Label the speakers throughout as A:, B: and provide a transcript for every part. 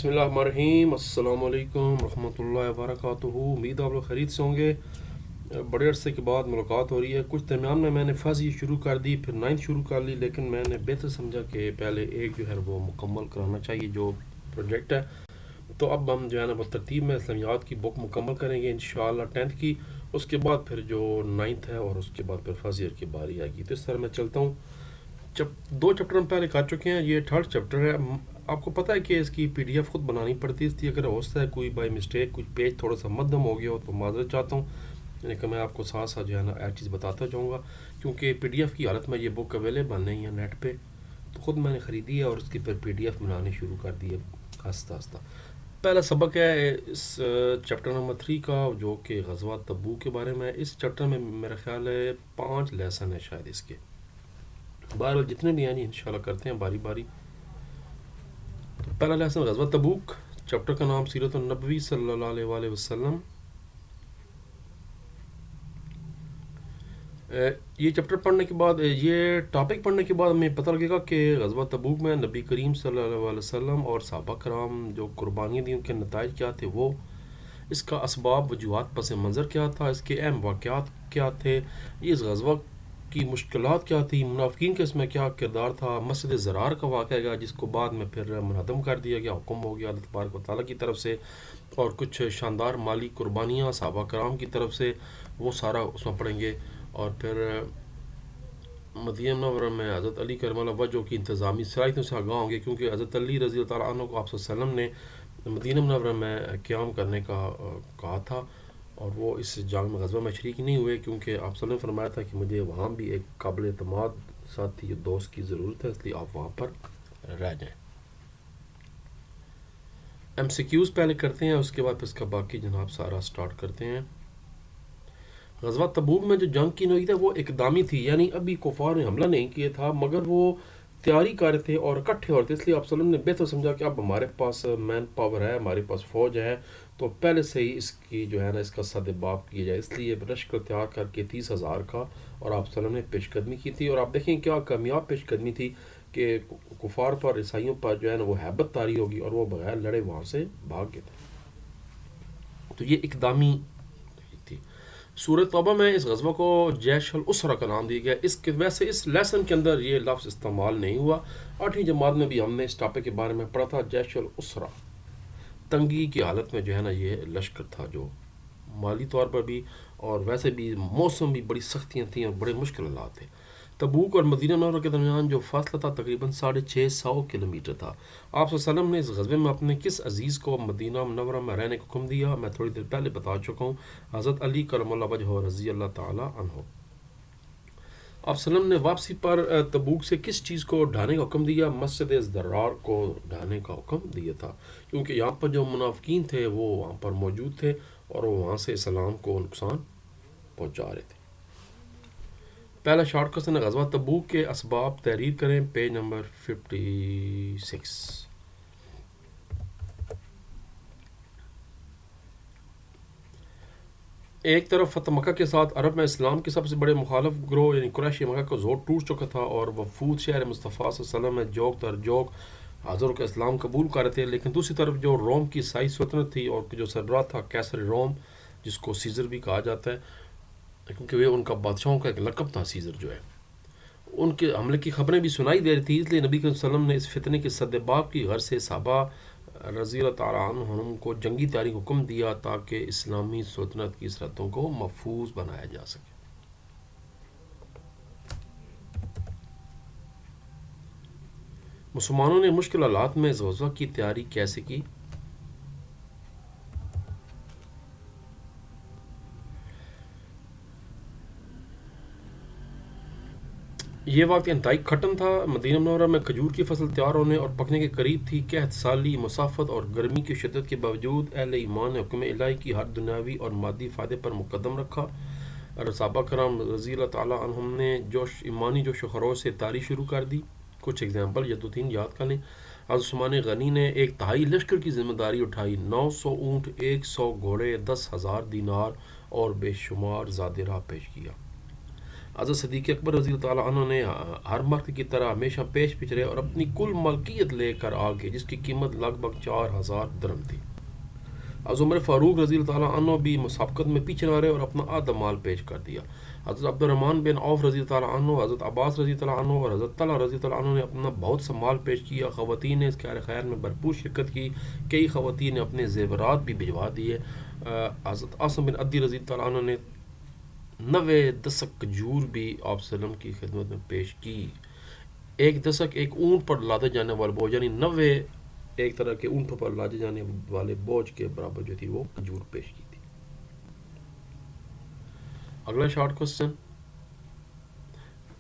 A: بسم اللہ الرحمن الرحیم، السلام علیکم ورحمۃ اللہ وبرکاتہ۔ امید آپ لوگ خرید سے ہوں گے۔ بڑے عرصے کے بعد ملاقات ہو رہی ہے۔ کچھ درمیان میں نے فازی شروع کر دی، پھر نائنتھ شروع کر لی، لیکن میں نے بہتر سمجھا کہ پہلے ایک جو ہے وہ مکمل کرانا چاہیے جو پروجیکٹ ہے۔ تو اب ہم جو ہے نا وہ ترتیب میں اسلامیات کی بک مکمل کریں گے انشاءاللہ 10th کی، اس کے بعد پھر جو 9th ہے اور اس کے بعد پھر فرسٹ ایئر کی باری آئے گی۔ تو اس طرح میں چلتا ہوں۔ دو چیپٹر ہم پہلے کر چکے ہیں، یہ تھرڈ چیپٹر ہے۔ آپ کو پتہ ہے کہ اس کی پی ڈی ایف خود بنانی پڑتی ہے، اس لیے اگر ہو سکتا ہے کوئی بائی مسٹیک کچھ پیج تھوڑا سا مدھم ہو گیا ہو تو معذرت چاہتا ہوں، یعنی کہ میں آپ کو ساتھ ساتھ جو ہے نا ایک چیز بتاتا جاؤں گا، کیونکہ پی ڈی ایف کی حالت میں یہ بک اویلیبل نہیں ہے نیٹ پہ، تو خود میں نے خریدی ہے اور اس کی پھر پی ڈی ایف بنانی شروع کر دی ہے آہستہ آہستہ۔ پہلا سبق ہے اس چیپٹر نمبر 3 کا، جو کہ غزوہ تبوک کے بارے میں ہے۔ اس چیپٹر میں میرا خیال ہے 5 لیسن ہے شاید اس کے، بہرحال جتنے بھی ہیں جی انشاءاللہ کرتے ہیں باری باری۔ تو پہلا لیسن غزوہ تبوک، چیپٹر کا نام سیرت النبوی صلی اللہ علیہ وآلہ وسلم۔ یہ چیپٹر پڑھنے کے بعد، یہ ٹاپک پڑھنے کے بعد ہمیں پتہ لگے گا کہ غزوہ تبوک میں نبی کریم صلی اللہ علیہ وسلم اور صحابہ کرام جو قربانیاں دیں ان کے نتائج کیا تھے، وہ اس کا اسباب وجوہات پس منظر کیا تھا، اس کے اہم واقعات کیا تھے، یہ اس غزوہ کی مشکلات کیا تھی، منافقین کا اس میں کیا کردار تھا، مسجد زرار کا واقعہ گیا جس کو بعد میں پھر منہدم کر دیا گیا، حکم ہو گیا اللہ تبارک و تعالیٰ کی طرف سے، اور کچھ شاندار مالی قربانیاں صحابہ کرام کی طرف سے، وہ سارا اس میں پڑھیں گے۔ اور پھر مدینہ منورہ میں حضرت علی کرم اللہ وجہ کی انتظامی صلاحیتوں سے آگاہ ہوں گے، کیونکہ حضرت علی رضی اللہ تعالیٰ عنہ کو آپ صلی اللہ علیہ وسلم نے مدینہ منورہ میں قیام کرنے کا کہا تھا، اور وہ اس جنگ میں غزوہ میں شریک نہیں ہوئے، کیونکہ آپ صلی اللہ علیہ وسلم نے فرمایا تھا کہ مجھے وہاں بھی ایک قابل اعتماد ساتھی دوست کی ضرورت ہے، اس لیے آپ وہاں پر رہ جائیں۔ ایم سی کیوز پہلے کرتے ہیں، اس کے بعد پھر اس کا باقی جناب سارا سٹارٹ کرتے ہیں۔ غزوہ تبوک میں جو جنگ کی ہوئی تھی وہ اقدامی تھی، یعنی ابھی کفار نے حملہ نہیں کیا تھا، مگر وہ تیاری کر رہے تھے اور اکٹھے ہو رہے تھے، اس لیے آپ صلی اللہ علیہ وسلم نے بہتر سمجھا کہ اب ہمارے پاس مین پاور ہے، ہمارے پاس فوج ہے، تو پہلے سے ہی اس کی جو ہے نا اس کا سدباب کیا جائے، اس لیے لشکر تیار کر کے 30,000 کا، اور آپ صلی اللہ علیہ وسلم نے پیش قدمی کی تھی، اور آپ دیکھیں کیا کامیاب پیش قدمی تھی کہ کفار پر عیسائیوں پر جو ہے نا وہ ہیبت طاری ہوگی اور وہ بغیر لڑے وہاں سے بھاگ گئے تھے۔ تو یہ اقدامی تھی۔ سورہ توبہ میں اس غزوہ کو جیش الاسرہ کا نام دیا گیا، اس کے ویسے اس لیسن کے اندر یہ لفظ استعمال نہیں ہوا، 8ویں جماعت میں بھی ہم نے اس ٹاپک کے بارے میں پڑھا تھا، جیش الاسرہ، تنگی کی حالت میں جو ہے نا یہ لشکر تھا، جو مالی طور پر بھی اور ویسے بھی موسم بھی بڑی سختیاں تھیں اور بڑے مشکل حالات تھے۔ تبوک اور مدینہ منورہ کے درمیان جو فاصلہ تھا تقریباً 650 کلومیٹر تھا۔ آپ صلی اللہ علیہ وسلم نے اس غزوے میں اپنے کس عزیز کو مدینہ منورہ میں رہنے کا حکم دیا، میں تھوڑی دیر پہلے بتا چکا ہوں، حضرت علی کرم اللہ وجہ رضی اللہ تعالی عنہ۔ آپ صلی اللہ علیہ وسلم نے واپسی پر تبوک سے کس چیز کو ڈھانے کا حکم دیا؟ مسجد زرار کو ڈھانے کا حکم دیا تھا، کیونکہ یہاں پر جو منافقین تھے وہ وہاں پر موجود تھے اور وہ وہاں سے اسلام کو نقصان پہنچا رہے تھے۔ پہلا شارٹ کوسچن ہے، غزوہ تبوک کے اسباب تحریر کریں، پیج نمبر 56۔ ایک طرف فتح مکہ کے ساتھ عرب میں اسلام کے سب سے بڑے مخالف گروہ یعنی قریش مکہ کا زور ٹوٹ چکا تھا، اور وفود شہر مصطفیٰ صلی اللہ علیہ وسلم میں جوک در جوک حاضروں کا اسلام قبول کر رہے تھے، لیکن دوسری طرف جو روم کی عیسائی سلطنت تھی اور جو سربراہ تھا کیسر روم، جس کو سیزر بھی کہا جاتا ہے کیونکہ وہ ان کا بادشاہوں کا ایک لقب تھا سیزر جو ہے، ان کے حملے کی خبریں بھی سنائی دے رہی تھی، اس لیے نبی کریم صلی اللہ علیہ وسلم نے اس فتنے کے سدباب کی غرض سے صحابہ رضی اللہ تعالیٰ عنہم کو جنگی تیاری کا حکم دیا تاکہ اسلامی سلطنت کی سرحدوں کو محفوظ بنایا جا سکے۔ مسلمانوں نے مشکل حالات میں اس غزوہ کی تیاری کیسے کی؟ یہ وقت انتہائی کھٹن تھا، مدینہ منورہ میں کھجور کی فصل تیار ہونے اور پکنے کے قریب تھی، قحط سالی، مسافت اور گرمی کی شدت کے باوجود اہل ایمان نے حکم الہی کی ہر دنیاوی اور مادی فائدے پر مقدم رکھا، اور صحابہ کرام رضی اللہ تعالیٰ عنہم نے ایمانی جوش و خروش سے تاری شروع کر دی۔ کچھ اگزامپل یا 2-3 یاد کر لیں۔ حضرت عثمان غنی نے ایک تہائی لشکر کی ذمہ داری اٹھائی، 900 اونٹ، 100 گھوڑے، 10,000 دینار اور بے شمار زاد راہ پیش کیا۔ حضرت صدیق اکبر رضی اللہ تعالیٰ عنہ نے ہر مرد کی طرح ہمیشہ پیش رہے اور اپنی کل ملکیت لے کر آگے، جس کی قیمت لگ بھگ 4000 درہم تھی۔ حضرت عمر فاروق رضی اللہ تعالیٰ عنہ بھی مسابقت میں پیچھے نہ رہے اور اپنا آدھا مال پیش کر دیا۔ حضرت عبد الرحمن بن عوف رضی اللہ تعالیٰ عنہ، حضرت عباس رضی اللہ عنہ اور حضرت طلحہ رضی اللہ عنہ نے اپنا بہت سا مال پیش کیا۔ خواتین نے اس خیر میں بھرپور شرکت کی، کئی خواتین نے اپنے زیورات بھی بھجوا دیے۔ حضرت عاصم بن عدی رضی اللہ عنہ نے 90 دسک کھجور بھی آپ صلی اللہ علیہ وسلم کی خدمت میں پیش کی۔ ایک دسک ایک اونٹ پر لادے جانے والے بوجھ، یعنی 90 ایک طرح کے اونٹوں پر لادے جانے والے بوجھ کے برابر جو تھی وہ کھجور پیش کی تھی۔ اگلا شارٹ کوسچن،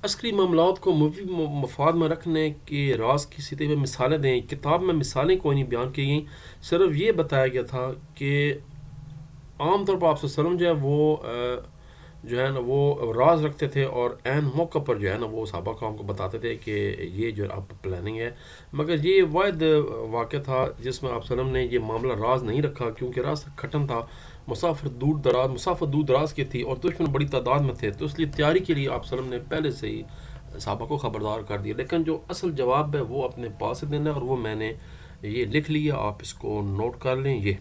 A: عسکری معاملات کو مفید مفاد میں رکھنے کے راز کی سطح پہ مثالیں دیں۔ کتاب میں مثالیں کوئی نہیں بیان کی گئیں، صرف یہ بتایا گیا تھا کہ عام طور پر آپ صلی اللہ علیہ وسلم جو ہے نا وہ راز رکھتے تھے اور عین موقع پر جو ہے نا وہ صحابہ کرام کو بتاتے تھے کہ یہ جو آپ پلاننگ ہے، مگر یہ واحد واقعہ تھا جس میں آپ صلی اللہ علیہ وسلم نے یہ معاملہ راز نہیں رکھا، کیونکہ راستہ کھٹن تھا، مسافت دور دراز کی تھی اور دشمن بڑی تعداد میں تھے، تو اس لیے تیاری کے لیے آپ صلی اللہ علیہ وسلم نے پہلے سے ہی صحابہ کو خبردار کر دیا۔ لیکن جو اصل جواب ہے وہ اپنے پاس سے دینا ہے، اور وہ میں نے یہ لکھ لیا، آپ اس کو نوٹ کر لیں۔ یہ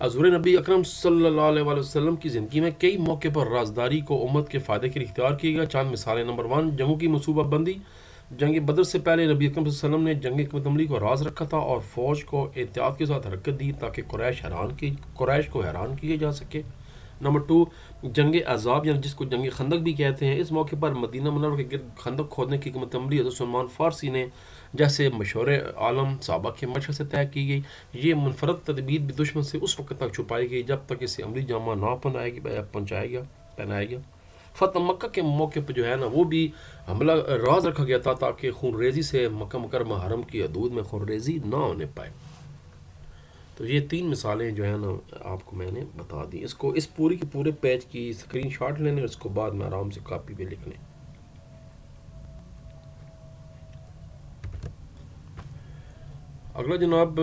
A: حضور نبی اکرم صلی اللہ علیہ وسلم کی زندگی میں کئی موقع پر رازداری کو امت کے فائدے کے لیے اختیار کیے گیا۔ چند مثالیں، نمبر 1، جنگوں کی منصوبہ بندی۔ جنگ بدر سے پہلے نبی اکرم صلی اللہ علیہ وسلم نے جنگ حکمت عملی کو راز رکھا تھا اور فوج کو احتیاط کے ساتھ حرکت دی تاکہ قریش کو حیران کیا جا سکے۔ نمبر 2، جنگ عذاب یعنی جس کو جنگ خندق بھی کہتے ہیں، اس موقع پر مدینہ منورہ کے گرد خندق کھودنے کی حکمت عملی حضرت سلمان فارسی نے جیسے مشہور عالم صحابہ کے مشورے سے طے کی گئی۔ یہ منفرد تدبیر بھی دشمن سے اس وقت تک چھپائی گئی جب تک اسے عملی جامہ نہ پہنایا گیا۔ فتح مکہ کے موقع پہ جو ہے نا وہ بھی حملہ راز رکھا گیا تھا تاکہ خون ریزی سے مکہ مکرمہ حرم کی حدود میں خون ریزی نہ ہونے پائے۔ تو یہ 3 مثالیں جو ہے نا آپ کو میں نے بتا دی۔ اس کو اس پوری کے پورے پیج کی اسکرین شاٹ لینے اور اس کو بعد میں آرام سے کاپی پہ لکھ لیں۔ اگلا جناب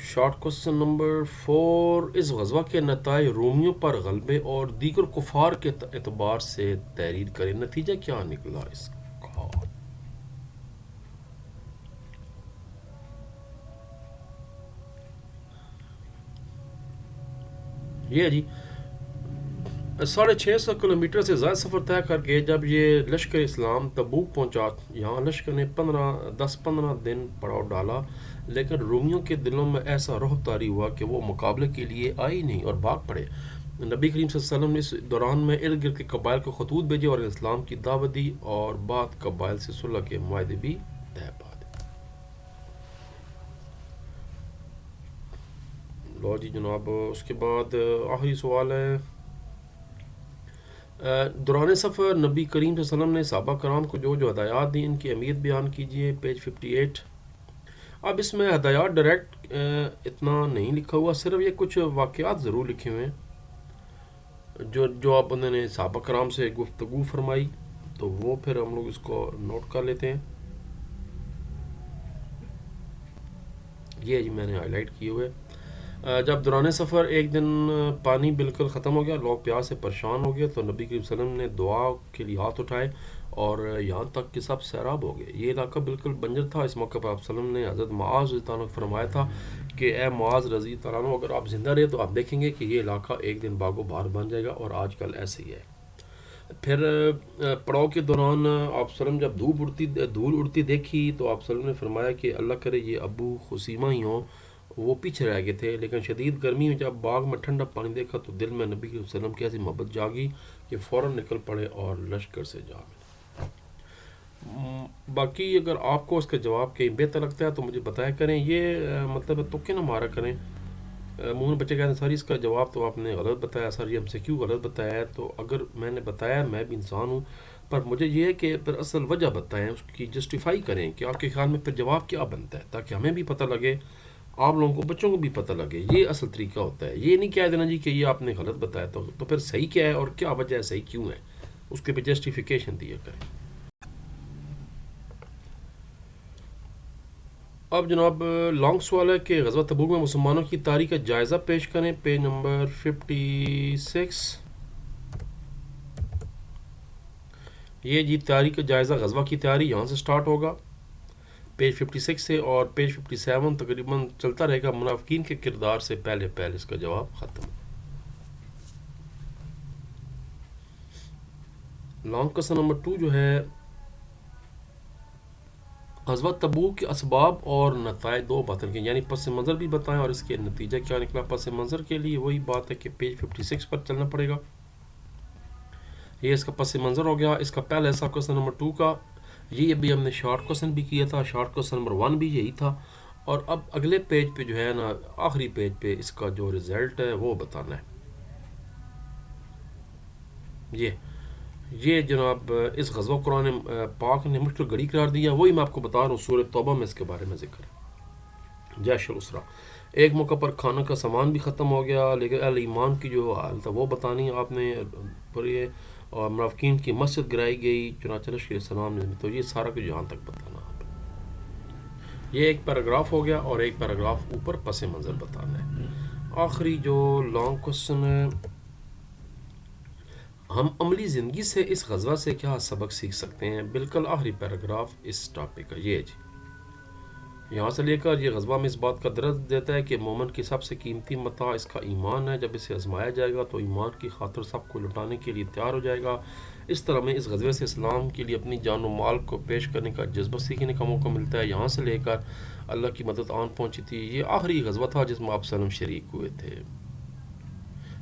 A: شارٹ کوسچن نمبر 4، اس غزوہ کے نتائج رومیوں پر غلبے اور دیگر کفار کے اعتبار سے تحریر کریں، نتیجہ کیا نکلا اس کا؟ یہ جی 650 کلومیٹر سے زائد سفر طے کر کے جب یہ لشکر اسلام تبوک پہنچا، یہاں لشکر نے 10-15 دن پڑاؤ ڈالا، لیکن رومیوں کے دلوں میں ایسا رعب طاری ہوا کہ وہ مقابلے کے لیے آئی نہیں اور بھاگ پڑے۔ نبی کریم صلی اللہ علیہ وسلم نے اس دوران میں ارد گرد کے قبائل کو خطوط بھیجے اور اسلام کی دعوت دی اور بعد قبائل سے صلح کے معاہدے بھی طے پا دیے۔ لو جی جناب، اس کے بعد آخری سوال ہے، دوران سفر نبی کریم صلی اللہ علیہ وسلم نے صحابہ کرام کو جو ہدایات دیں ان کی اہمیت بیان کیجیے، پیج 58۔ اب اس میں ہدایات ڈائریکٹ اتنا نہیں لکھا ہوا، صرف یہ کچھ واقعات ضرور لکھے ہوئے ہیں جو آپ انہوں نے صحابہ کرام سے گفتگو فرمائی، تو وہ پھر ہم لوگ اس کو نوٹ کر لیتے ہیں۔ یہ جی میں نے ہائی لائٹ کیے ہوئے، جب دوران سفر ایک دن پانی بالکل ختم ہو گیا، لوگ پیاس سے پریشان ہو گئے، تو نبی کریم صلی اللہ علیہ وسلم نے دعا کے لیے ہاتھ اٹھائے اور یہاں تک کہ سب سیراب ہو گئے۔ یہ علاقہ بالکل بنجر تھا۔ اس موقع پر آپ صلی اللہ علیہ وسلم نے حضرت معاذ رضی اللہ عنہ کو فرمایا تھا کہ اے معاذ رضی اللہ عنہ، اگر آپ زندہ رہے تو آپ دیکھیں گے کہ یہ علاقہ ایک دن باغ و بہار بن جائے گا، اور آج کل ایسے ہی ہے۔ پھر پڑاؤ کے دوران آپ صلی اللہ علیہ وسلم جب دھول اڑتی دیکھی تو آپ صلی اللہ علیہ وسلم نے فرمایا کہ اللہ کرے یہ ابو خصیمہ ہی ہوں، وہ پیچھے رہ گئے تھے، لیکن شدید گرمی میں جب باغ میں ٹھنڈا پانی دیکھا تو دل میں نبی صلی اللہ علیہ وسلم کی ایسی محبت جاگی کہ فوراً نکل پڑے اور لشکر سے جا ملے۔ باقی اگر آپ کو اس کا جواب کہیں بہتر لگتا ہے تو مجھے بتایا کریں، یہ مطلب تکے نہ مارا کریں۔ مون بچے کہتے ہیں سر اس کا جواب تو آپ نے غلط بتایا، سر یہ ہم سے کیوں غلط بتایا ہے؟ تو اگر میں نے بتایا، میں بھی انسان ہوں، پر مجھے یہ ہے کہ پھر اصل وجہ بتائیں، اس کی جسٹیفائی کریں کہ آپ کے خیال میں پھر جواب کیا بنتا ہے، تاکہ ہمیں بھی پتہ لگے، آپ لوگوں کو بچوں کو بھی پتہ لگے۔ یہ اصل طریقہ ہوتا ہے، یہ نہیں کہہ دینا جی کہ یہ آپ نے غلط بتایا، تو پھر صحیح کیا ہے اور کیا وجہ ہے، صحیح کیوں ہے، اس کے پہ جسٹیفیکیشن دیا کریں۔ اب جناب لانگ سوال ہے کہ غزوہ تبوک میں مسلمانوں کی تاریخ کا جائزہ پیش کریں، پیج نمبر 56۔ یہ جی تیاری کا جائزہ غزوہ کی تیاری یہاں سے سٹارٹ ہوگا پیج 56 سے، اور پیج 57 تقریباً چلتا رہے گا منافقین کے کردار سے پہلے پہلے اس کا جواب ختم۔ لانگ کوسچن نمبر 2 جو ہے غزوہ تبوک کے اسباب اور نتائج دو باتیں کی، یعنی پس منظر بھی بتائیں اور اس کے نتیجہ کیا نکلا۔ پس منظر کے لیے وہی بات ہے کہ پیج 56 پر چلنا پڑے گا، یہ اس کا پس منظر ہو گیا۔ اس کا پہلا حصہ کوسچن نمبر 2 کا، یہ ابھی ہم نے شارٹ کوسچن بھی کیا تھا، شارٹ کوسچن نمبر 1 بھی یہی تھا، اور اب اگلے پیج پہ جو ہے نا آخری پیج پہ اس کا جو رزلٹ ہے وہ بتانا ہے۔ یہ جناب اس غزوہ قرآن پاک نے مشکل گھڑی قرار دیا، وہی میں آپ کو بتا رہا ہوں، سورۃ توبہ میں اس کے بارے میں ذکر ہے۔ جیش الاسرا، ایک موقع پر کھانا کا سامان بھی ختم ہو گیا، لیکن اہل ایمان کی جو حالت ہے وہ بتانی آپ نے پڑھی، اور منافقین کی مسجد گرائی گئی، چنانچہ لشکر السلام نے، تو یہ سارا کچھ یہاں تک بتانا آپ۔ یہ ایک پیراگراف ہو گیا، اور ایک پیراگراف اوپر پس منظر بتانا ہے۔ آخری جو لانگ کوسچن ہے، ہم عملی زندگی سے اس غزوہ سے کیا سبق سیکھ سکتے ہیں، بالکل آخری پیراگراف اس ٹاپک کا یہ جی، یہاں سے لے کر یہ غزوہ میں اس بات کا درس دیتا ہے کہ مومن کی سب سے قیمتی متاع اس کا ایمان ہے، جب اسے آزمایا جائے گا تو ایمان کی خاطر سب کو لٹانے کے لیے تیار ہو جائے گا۔ اس طرح میں اس غزوے سے اسلام کے لیے اپنی جان و مال کو پیش کرنے کا جذبہ سیکھنے کا موقع ملتا ہے۔ یہاں سے لے کر اللہ کی مدد آن پہنچی تھی، یہ آخری غزوہ تھا جس میں آپ وسلم شریک ہوئے تھے،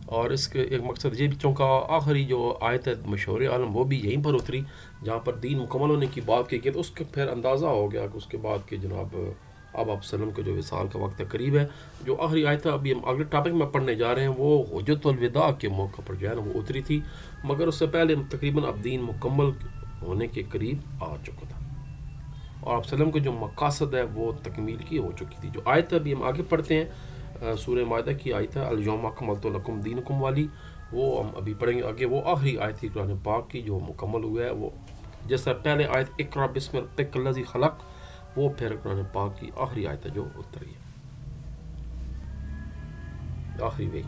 A: اور اس کے ایک مقصد یہ بھی، چونکہ آخری جو آیت ہے مشہور عالم وہ بھی یہیں پر اتری جہاں پر دین مکمل ہونے کی بات کی گئی، تو اس کے پھر اندازہ ہو گیا کہ اس کے بعد کہ جناب اب آپ وسلم کے جو وصال کا وقت قریب ہے۔ جو آخری آیت ہے ابھی ہم اگلے ٹاپک میں پڑھنے جا رہے ہیں، وہ حجۃ الوداع کے موقع پر جو ہے نا وہ اتری تھی، مگر اس سے پہلے تقریباً اب دین مکمل ہونے کے قریب آ چکا تھا، اور آپ وسلم کے جو مقاصد ہے وہ تکمیل کی ہو چکی تھی۔ جو آیت ابھی ہم آگے پڑھتے ہیں، سورہ مائدہ کی آیت ہے الیوم اکملت لکم دینکم والی، وہ ہم ابھی پڑھیں گے آگے۔ وہ آخری آیت تھی قرآن پاک کی جو مکمل ہوا ہے، وہ جیسا پہلے آیت اقرأ بسم ربک الذی خلق، وہ پھر قرآن پاک کی آخری آیت ہے جو اتری ہے، آخری وہی۔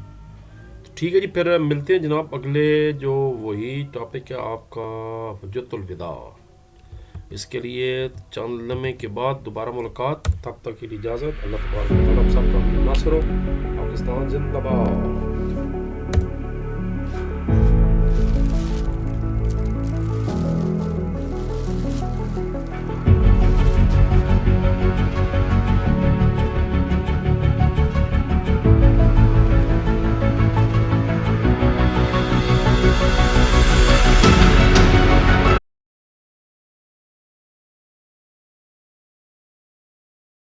A: ٹھیک ہے جی، پھر ملتے ہیں جناب اگلے جو وہی ٹاپک ہے آپ کا حجۃ الوداع، اس کے لیے چند لمحے کے بعد دوبارہ ملاقات، تب تک کے لیے اجازت، اللہ تبارک و تعالیٰ ہم سب کا ناصر ہو، پاکستان زندہ باد۔